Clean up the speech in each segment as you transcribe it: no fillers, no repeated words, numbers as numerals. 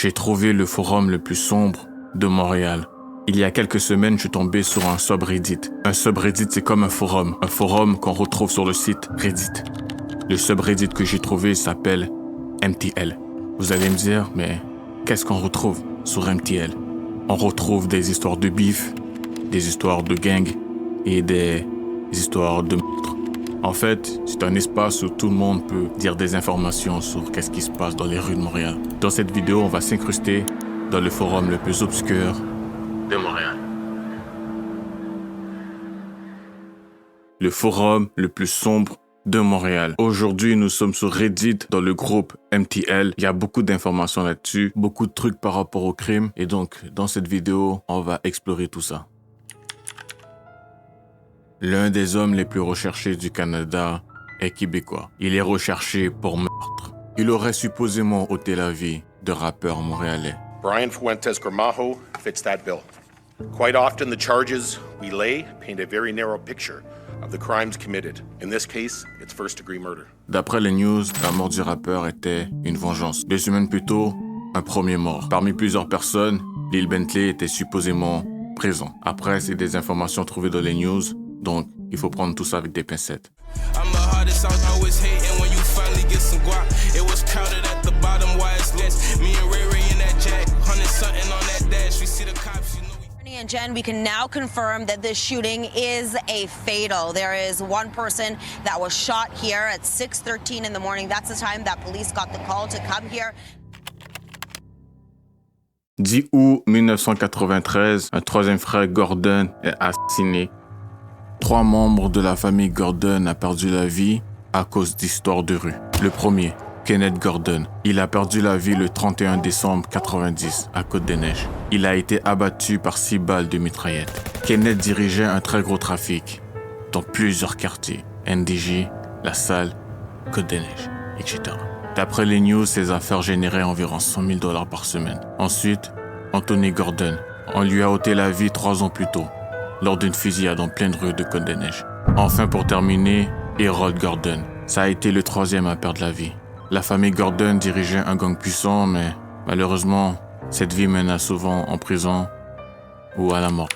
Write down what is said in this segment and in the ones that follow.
J'ai trouvé le forum le plus sombre de Montréal. Il y a quelques semaines, je suis tombé sur un subreddit. Un subreddit, c'est comme un forum qu'on retrouve sur le site Reddit. Le subreddit que j'ai trouvé s'appelle MTL. Vous allez me dire, mais qu'est-ce qu'on retrouve sur MTL? On retrouve des histoires de bif, des histoires de gang et des histoires de meurtres. En fait, c'est un espace où tout le monde peut dire des informations sur qu'est-ce qui se passe dans les rues de Montréal. Dans cette vidéo, on va s'incruster dans le forum le plus obscur de Montréal. Le forum le plus sombre de Montréal. Aujourd'hui, nous sommes sur Reddit dans le groupe MTL. Il y a beaucoup d'informations là-dessus, beaucoup de trucs par rapport au crime. Et donc, dans cette vidéo, on va explorer tout ça. L'un des hommes les plus recherchés du Canada est québécois. Il est recherché pour meurtre. Il aurait supposément ôté la vie de rappeurs montréalais. Brian Fuentes Gramajo fits that bill. Quite often, the charges we lay paint a very narrow picture of the crimes committed. In this case, it's first-degree murder. D'après les news, la mort du rappeur était une vengeance. 2 semaines plus tôt, un premier mort. Parmi plusieurs personnes, Lil Bentley était supposément présent. Après, c'est des informations trouvées dans les news, donc il faut prendre tout ça avec des pincettes. And Jen, we can now confirm that this shooting is a fatal. There is one person that was shot here at 6:13 in the morning. That's the time that police got the call to come here. 10 août 1993, un troisième frère Gordon est assassiné. 3 membres de la famille Gordon ont perdu la vie à cause d'histoires de rue. Le premier, Kenneth Gordon. Il a perdu la vie le 31 décembre 90 à Côte-des-Neiges. Il a été abattu par 6 balles de mitraillette. Kenneth dirigeait un très gros trafic dans plusieurs quartiers. NDJ, La Salle, Côte-des-Neiges, etc. D'après les news, ses affaires généraient environ $100 000 par semaine. Ensuite, Anthony Gordon. On lui a ôté la vie 3 ans plus tôt, lors d'une fusillade en pleine rue de Côte-des-Neiges. Enfin, pour terminer, Harold Gordon. Ça a été le 3e à perdre la vie. La famille Gordon dirigeait un gang puissant, mais malheureusement, cette vie mena souvent en prison ou à la mort.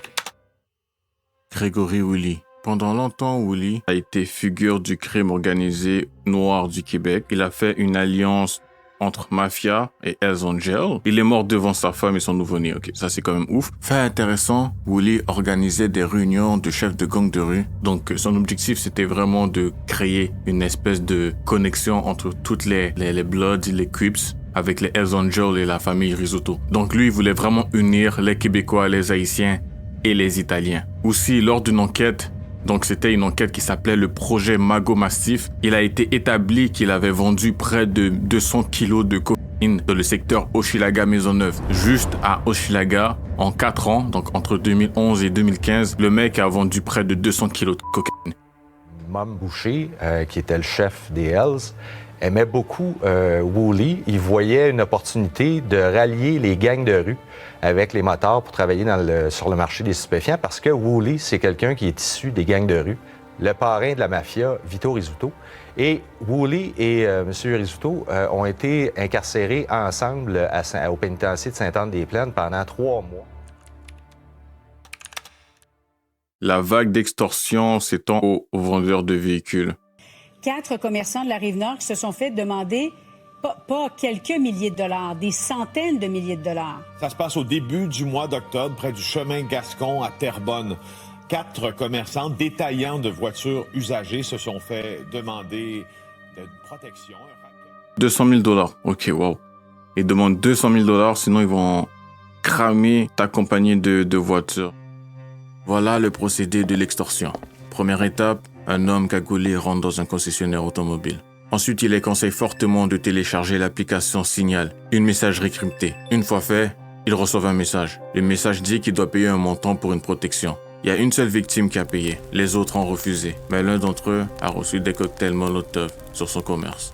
Gregory Woolley. Pendant longtemps, Woolley a été figure du crime organisé noir du Québec. Il a fait une alliance entre Mafia et Hells Angels. Il est mort devant sa femme et son nouveau-né. Ok, ça c'est quand même ouf. Fait intéressant, Woolley organisait des réunions de chefs de gang de rue. Donc son objectif c'était vraiment de créer une espèce de connexion entre toutes les Bloods, les Crips, avec les Hells Angels et la famille Risotto. Donc lui, il voulait vraiment unir les Québécois, les Haïtiens et les Italiens. Aussi, lors d'une enquête, donc c'était une enquête qui s'appelait le projet Mago Massif. Il a été établi qu'il avait vendu près de 200 kilos de cocaïne dans le secteur Hochelaga-Maisonneuve. Juste à Hochelaga, en 4 ans, donc entre 2011 et 2015, le mec a vendu près de 200 kilos de cocaïne. Mom Boucher, qui était le chef des Hells, aimait beaucoup Woolley. Il voyait une opportunité de rallier les gangs de rue avec les motards pour travailler sur le marché des stupéfiants parce que Woolley, c'est quelqu'un qui est issu des gangs de rue. Le parrain de la mafia, Vito Rizzuto. Et Woolley et M. Rizzuto ont été incarcérés ensemble au pénitencier de Sainte-Anne-des-Plaines pendant 3 mois. La vague d'extorsion s'étend aux vendeurs de véhicules. 4 commerçants de la Rive-Nord qui se sont fait demander pas quelques milliers de dollars, des centaines de milliers de dollars. Ça se passe au début du mois d'octobre, près du chemin Gascon à Terrebonne. 4 commerçants détaillants de voitures usagées se sont fait demander de protection. 200 000 $. Ok, wow. Ils demandent 200 000 $, sinon ils vont cramer ta compagnie de voitures. Voilà le procédé de l'extorsion. Première étape, un homme cagoulé rentre dans un concessionnaire automobile. Ensuite, il les conseille fortement de télécharger l'application Signal, une messagerie cryptée. Une fois fait, ils reçoivent un message. Le message dit qu'il doit payer un montant pour une protection. Il y a une seule victime qui a payé, les autres ont refusé. Mais l'un d'entre eux a reçu des cocktails Molotov sur son commerce.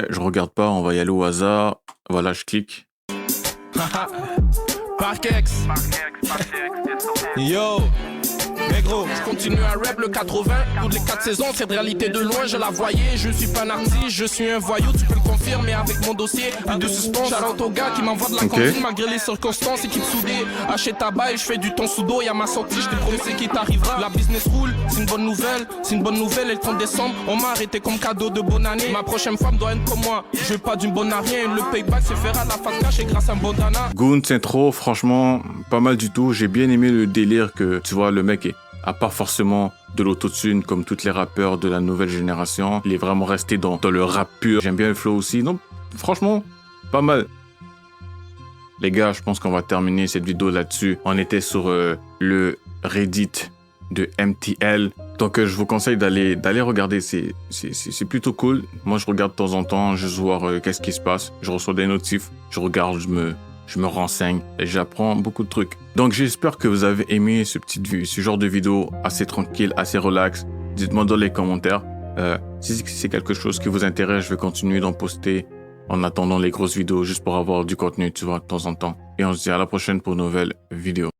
Je regarde pas, on va y aller au hasard. Voilà, je clique. Parkex. Yo, Mais gros, je continue à rap le 80. Toutes les 4 saisons, cette réalité de loin, je la voyais. Je suis pas un artiste, je suis un voyou, tu peux le confirmer avec mon dossier. Plus de suspense, shout-out au gars qui m'envoie de la cantine malgré les circonstances, équipe soudée. Achète tabac et je fais du ton sous dos, y'a ma sortie, je te promets c'est qui t'arrivera. La business roule, c'est une bonne nouvelle, c'est une bonne nouvelle. Et le 30 décembre, on m'a arrêté comme cadeau de bonne année. Ma prochaine femme doit être comme moi, je veux pas d'une bonne à rien. Le payback se fera à la face cash et grâce à un bandana. Goons intro, franchement, pas mal du tout. J'ai bien aimé le délire que, tu vois, le mec est, à part forcément de l'autotune comme tous les rappeurs de la nouvelle génération, il est vraiment resté dans le rap pur. J'aime bien le flow aussi. Donc, franchement, pas mal. Les gars, je pense qu'on va terminer cette vidéo là-dessus. On était sur le Reddit de MTL. Donc, je vous conseille d'aller regarder. C'est plutôt cool. Moi, je regarde de temps en temps, juste voir qu'est-ce qui se passe. Je reçois des notifs. Je regarde, je me renseigne et j'apprends beaucoup de trucs. Donc, j'espère que vous avez aimé ce genre de vidéo assez tranquille, assez relax. Dites-moi dans les commentaires. Si c'est quelque chose qui vous intéresse, je vais continuer d'en poster en attendant les grosses vidéos juste pour avoir du contenu, tu vois, de temps en temps. Et on se dit à la prochaine pour une nouvelle vidéo.